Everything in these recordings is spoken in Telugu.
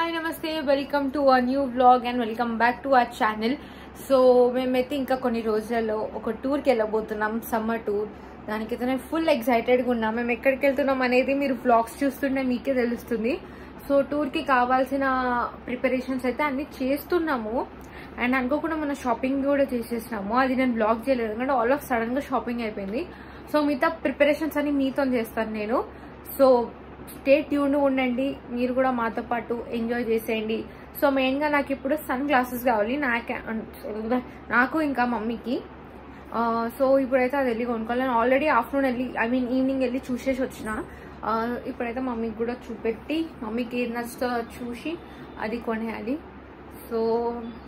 హాయ్ నమస్తే welcome to a new vlog and welcome back to our channel. So మేమైతే ఇంకా కొన్ని రోజులలో ఒక టూర్కి వెళ్ళబోతున్నాం, సమ్మర్ టూర్. దానికైతే నేను ఫుల్ ఎక్సైటెడ్గా ఉన్నా. మేము ఎక్కడికి వెళ్తున్నాం అనేది మీరు వ్లాగ్స్ చూస్తుంటే మీకే తెలుస్తుంది. సో టూర్కి కావాల్సిన ప్రిపరేషన్స్ అయితే అన్ని చేస్తున్నాము అండ్ అనుకోకుండా మన షాపింగ్ కూడా చేసేసినాము. అది నేను బ్లాగ్ చేయలేదు ఎందుకంటే ఆల్ ఆఫ్ సడన్గా షాపింగ్ అయిపోయింది. సో మిగతా ప్రిపరేషన్స్ అన్ని మీతో చేస్తాను నేను. సో స్టే ట్యూన్డ్ ఉండండి, మీరు కూడా మాతో పాటు ఎంజాయ్ చేసేయండి. సో మెయిన్గా నాకు ఇప్పుడు సన్ గ్లాసెస్ కావాలి, నాకు ఇంకా మమ్మీకి. సో ఇప్పుడైతే అది వెళ్ళి కొనుక్కోవాలి. నేను ఆల్రెడీ ఆఫ్టర్నూన్ వెళ్ళి ఈవినింగ్ వెళ్ళి చూసేసి వచ్చిన. ఇప్పుడైతే మమ్మీకి కూడా చూపెట్టి మమ్మీకి ఏది నచ్చుతో చూసి అది కొనేయాలి. సో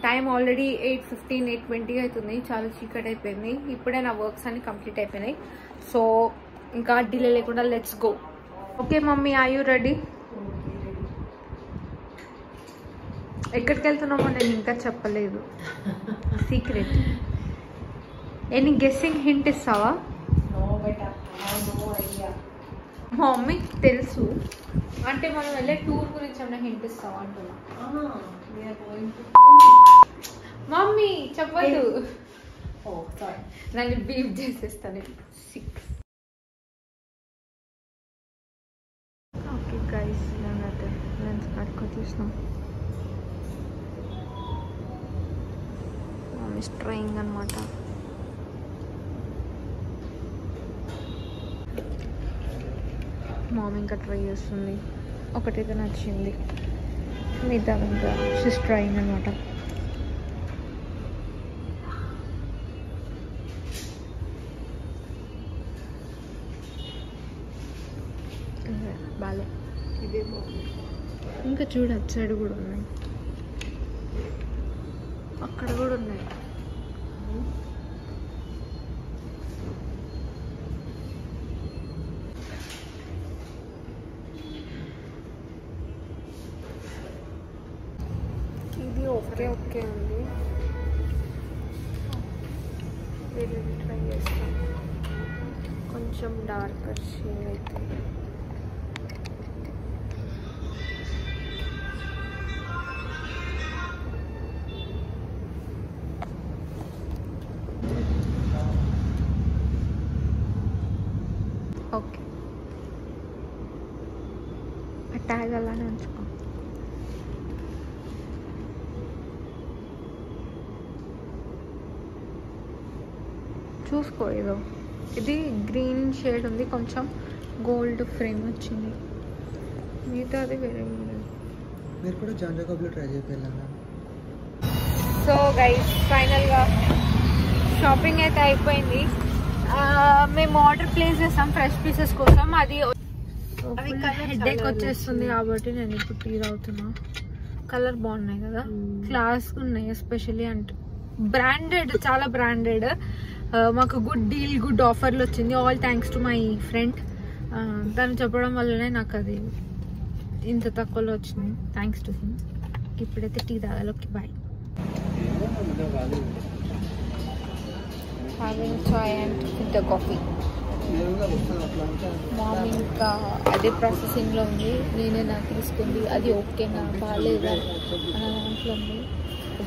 టైం ఆల్రెడీ 8:15 8:20 అవుతుంది, చాలా చీకటి అయిపోయింది. ఇప్పుడే నా వర్క్స్ అన్ని కంప్లీట్ అయిపోయినాయి. సో ఇంకా డిలే లేకుండా let's go. Okay mummy, are you ready? ఎక్కడికి వెళ్తున్నామో నేను ఇంకా చెప్పలేదు, సీక్రెట్. ఎనీ గెస్సింగ్ హింట్ ఇస్తావా? మమ్మీకి తెలుసు అంటే మనం వెళ్ళే టూర్ గురించి ఏమైనా హింట్ ఇస్తావా అంటున్నా. మమ్మీ చెప్పదు, నన్ను బీప్ చేసేస్తాను. 6 ఓకే గైస్, నేనైతే లెన్స్ కట్టుకొచ్చేసినాం. మమ్మీ స్ట్రైంగ్ అనమాట. మామీ ఇంకా ట్రై చేస్తుంది. ఒకటైతే నచ్చింది, మిగతా ఇంకా స్ట్రైంగ్ అనమాట. బాలే, ఇదే బాగుంది. ఇంకా చూడు అటు సైడ్ కూడా ఉన్నాయి, అక్కడ కూడా ఉన్నాయి. ఇది ఓకే ఓకే అండి, వేరే ట్రై చేస్తాం. కొంచెం డార్కర్ షేడ్ అయితే ఓకే. ఆ ట్యాగ్ అలానే ఉంచుకో. చూసుకో, ఏదో ఇది గ్రీన్ షేడ్ ఉంది, కొంచెం గోల్డ్ ఫ్రేమ్ వచ్చింది. మిగతా అది వేరే ఉంది. మీరు కూడా జాన్ జాకబ్లో ట్రై చేయగలరా? సో గైస్, ఫైనల్గా షాపింగ్ అయితే అయిపోయింది. మేము ఆర్డర్ ప్లేస్ చేస్తాం ఫ్రెష్ పీసెస్ కోసం. అది హెడేక్ వచ్చేస్తుంది కాబట్టి నేను ఇప్పుడు టీ తాగుతున్నా. కలర్ బాగున్నాయి కదా, క్లాస్ ఉన్నాయి. ఎస్పెషల్లీ అంటే బ్రాండెడ్, చాలా బ్రాండెడ్. మాకు గుడ్ డీల్, గుడ్ ఆఫర్లు వచ్చింది. All thanks to my friend. తను చెప్పడం వల్లనే నాకు అది ఇంత తక్కువలో వచ్చింది. Thanks to him. ఇప్పుడైతే టీ తాగాలి. Okay bye. having chai and with the coffee. Mommy ఇంకా అదే ప్రాసెసింగ్లో ఉంది. నేనే నాకు తీసుకుంది, అది ఓకేనా బాగాలేదా అన్న దాంట్లో ఉంది.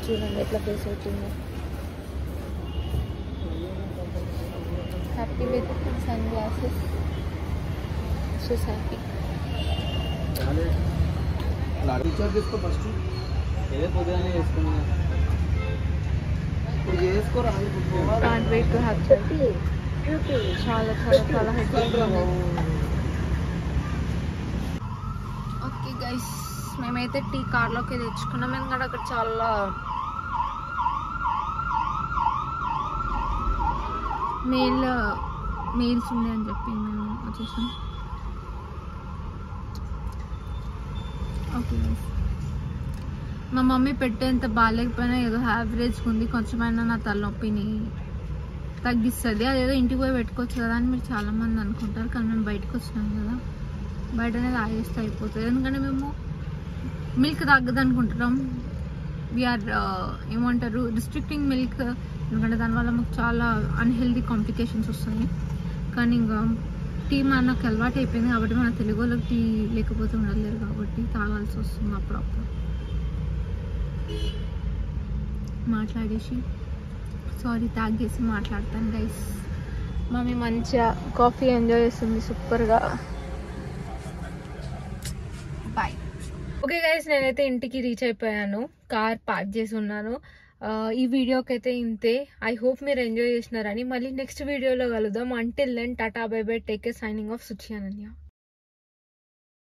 చూడండి ఎట్లా ఫేస్ అవుతుందో. Happy with sunglasses, so happy. Can't wait to have that. చాలా చాలా చాలా హెడ్గా ఉంది. ఓకే గైస్, మేమైతే టీ కార్లోకి తెచ్చుకున్నాం ఎందుకంటే అక్కడ చాలా మెయిల్స్ ఉన్నాయని చెప్పి మేము వచ్చేసాం. ఓకే గైస్, మా మమ్మీ పెట్టేంత బాగాలేకపోయినా ఏదో యావరేజ్గా ఉంది. కొంచెమైనా నా తలనొప్పిని తగ్గిస్తుంది. అదేదో ఇంటికి పోయి పెట్టుకోవచ్చు కదా అని మీరు చాలామంది అనుకుంటారు. కానీ మేము బయటకు వచ్చినాం కదా, బయట అనేది ఆగేస్తే అయిపోతుంది. ఎందుకంటే మేము మిల్క్ తగ్గదు అనుకుంటున్నాం. వీఆర్ ఏమంటారు, రిస్ట్రిక్టింగ్ మిల్క్. ఎందుకంటే దానివల్ల మాకు చాలా అన్హెల్దీ కాంప్లికేషన్స్ వస్తాయి. కానీ ఇంకా టీ మనకు అలవాటు అయిపోయింది కాబట్టి మన తెలుగు వాళ్ళకి టీ లేకపోతే ఉండలేరు కాబట్టి తాగాల్సి వస్తుంది అప్పుడప్పుడు. మాట్లాడేసి తాగేసి మాట్లాడతాను గైస్. మమ్మీ మంచిగా కాఫీ ఎంజాయ్ చేస్తుంది సూపర్గా. బాయ్. ఓకే గైస్, నేనైతే ఇంటికి రీచ్ అయిపోయాను. కార్ పార్క్ చేసి ఉన్నాను. ఈ వీడియోకి అయితే ఇంతే. ఐ హోప్ మీరు ఎంజాయ్ చేసినారని. మళ్ళీ నెక్స్ట్ వీడియోలో కలుద్దాం. Until then tata bye bye, take care, signing off, Suchi Ananya.